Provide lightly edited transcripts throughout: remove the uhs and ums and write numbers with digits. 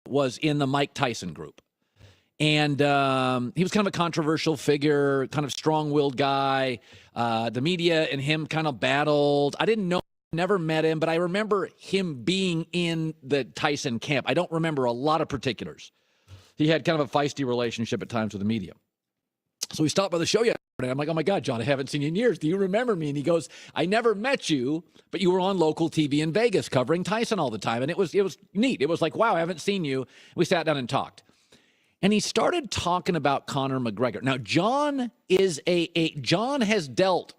was in the Mike Tyson group. And he was kind of a controversial figure, kind of strong-willed guy. The media and him kind of battled. I didn't know, never met him, but I remember him being in the Tyson camp. I don't remember a lot of particulars. He had kind of a feisty relationship at times with the media. So he stopped by the show yesterday. I'm like, oh, my God, John, I haven't seen you in years. Do you remember me? And he goes, I never met you, but you were on local TV in Vegas covering Tyson all the time. And it was neat. It was like, wow, I haven't seen you. We sat down and talked. And he started talking about Conor McGregor. Now, John is John has dealt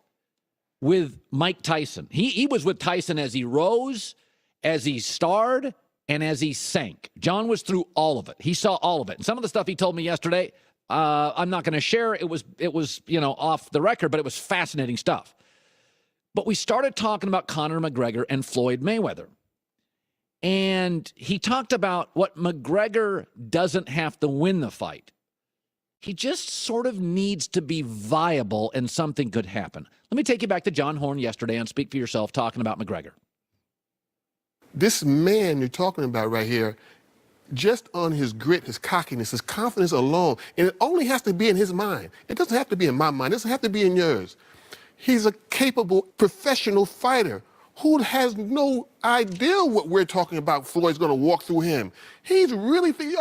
with Mike Tyson. He was with Tyson as he rose, as he starred, and as he sank. John was through all of it. He saw all of it. And some of the stuff he told me yesterday, I'm not going to share. It was off the record, but it was fascinating stuff. But we started talking about Conor McGregor and Floyd Mayweather. And he talked about what McGregor doesn't have to win the fight. He just sort of needs to be viable and something could happen. Let me take you back to John Horn yesterday on Speak for Yourself talking about McGregor. This man you're talking about right here, just on his grit, his cockiness, his confidence alone, and it only has to be in his mind. It doesn't have to be in my mind. It doesn't have to be in yours. He's a capable professional fighter who has no idea what we're talking about. Floyd's going to walk through him. He's really thinking,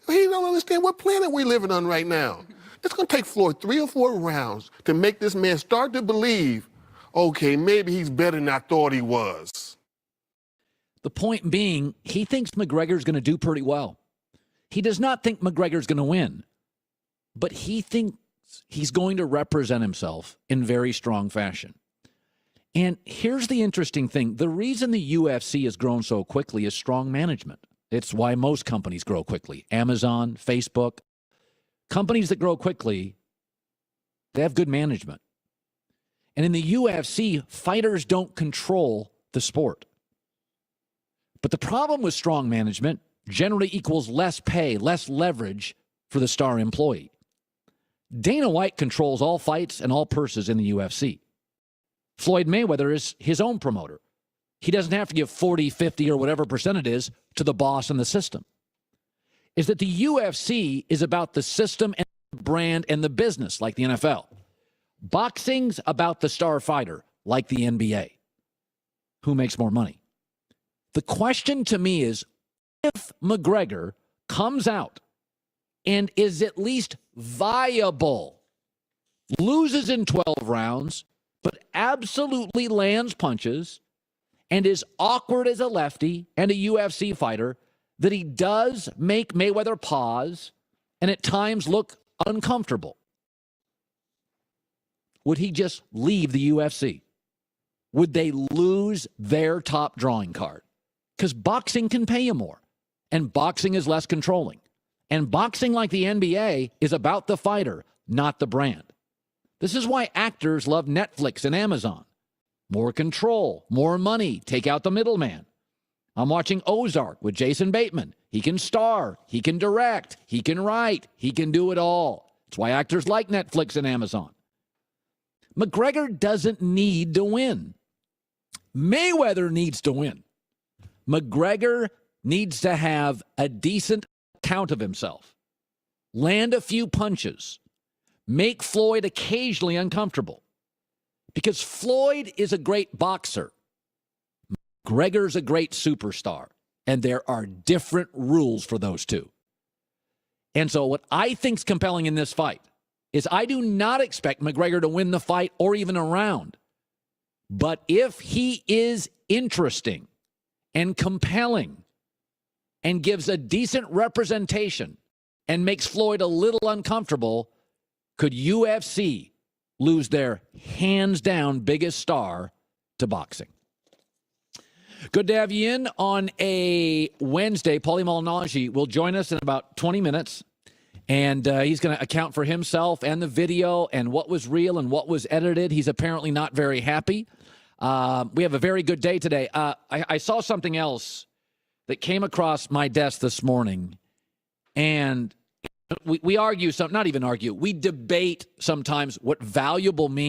he don't understand what planet we're living on right now. It's going to take Floyd 3 or 4 rounds to make this man start to believe, okay, maybe he's better than I thought he was. The point being, he thinks McGregor's going to do pretty well. He does not think McGregor's going to win, but he thinks he's going to represent himself in very strong fashion. And here's the interesting thing. The reason the UFC has grown so quickly is strong management. It's why most companies grow quickly. Amazon, Facebook, companies that grow quickly, they have good management. And in the UFC, fighters don't control the sport. But the problem with strong management generally equals less pay, less leverage for the star employee. Dana White controls all fights and all purses in the UFC. Floyd Mayweather is his own promoter. He doesn't have to give 40, 50, or whatever percent it is to the boss and the system. Is that the UFC is about the system and the brand and the business, like the NFL. Boxing's about the star fighter, like the NBA. Who makes more money? The question to me is, if McGregor comes out and is at least viable, loses in 12 rounds, but absolutely lands punches and is awkward as a lefty and a UFC fighter, that he does make Mayweather pause and at times look uncomfortable, would he just leave the UFC? Would they lose their top drawing card? Because boxing can pay you more, and boxing is less controlling. And boxing, like the NBA, is about the fighter, not the brand. This is why actors love Netflix and Amazon. More control, more money, take out the middleman. I'm watching Ozark with Jason Bateman. He can star, he can direct, he can write, he can do it all. That's why actors like Netflix and Amazon. McGregor doesn't need to win. Mayweather needs to win. McGregor needs to have a decent account of himself, land a few punches, make Floyd occasionally uncomfortable. Because Floyd is a great boxer. McGregor's a great superstar. And there are different rules for those two. And so what I think's compelling in this fight is I do not expect McGregor to win the fight or even a round. But if he is interesting and compelling and gives a decent representation and makes Floyd a little uncomfortable, could UFC lose their hands-down biggest star to boxing? Good to have you in on a Wednesday. Paulie Malignaggi will join us in about 20 minutes, and he's going to account for himself and the video and what was real and what was edited. He's apparently not very happy. We have a very good day today. I saw something else that came across my desk this morning, and we argue, not even argue, we debate sometimes what valuable means.